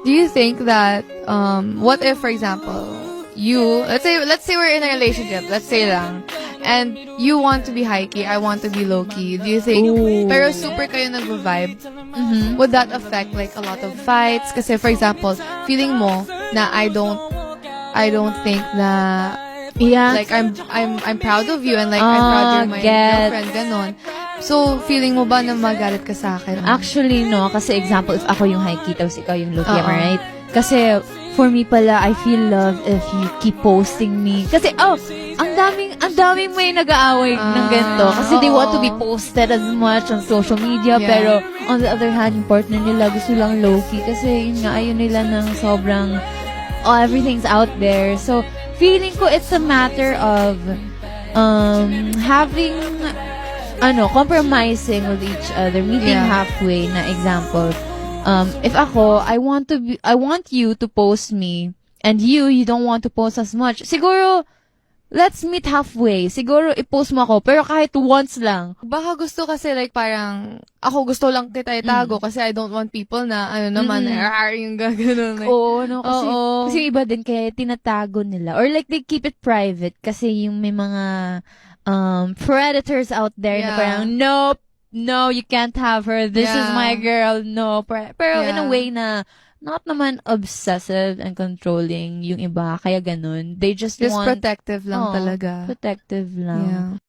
do you think that, what if, for example, let's say we're in a relationship, let's say lang, and you want to be high-key, I want to be low-key. Do you think, Ooh. pero super kayo nag-vibe, would that affect like a lot of fights? Kasi for example, feeling mo na I don't think na, Yeah. like I'm proud of you and like I'm proud you're my girlfriend, ganon. So, feeling mo ba na magalit ka sa akin? Actually, no. Kasi example, if ako yung high-key, tapos ikaw yung low-key, am I Oo. right? Kasi, for me pala, I feel love if you keep posting me. Kasi, ang daming may nag-aaway ng ganito. Kasi they want to be posted as much on social media. Yeah. Pero, on the other hand, yung partner nila gusto lang low-key. Kasi, yun nga, ayaw nila ng sobrang, everything's out there. So, feeling ko it's a matter of having compromising with each other, meeting Yeah. halfway. Na example, if ako, I want you to post me, and you don't want to post as much. Siguro, let's meet halfway. Siguro, i-post mo ako, pero kahit once lang. Baka gusto kasi like parang, ako gusto lang kita itago kasi I don't want people na, yung gano'n. Like, Oo, no? Kasi, Oo. kasi iba din kaya tinatago nila. Or like, they keep it private kasi yung may mga predators out there na Yeah. parang, nope, no, you can't have her. This is Yeah. my girl. No. Pero in a Yeah. way na, not naman obsessive and controlling yung iba. Kaya ganun. They just want... protective lang Oo, talaga. Protective lang. Yeah.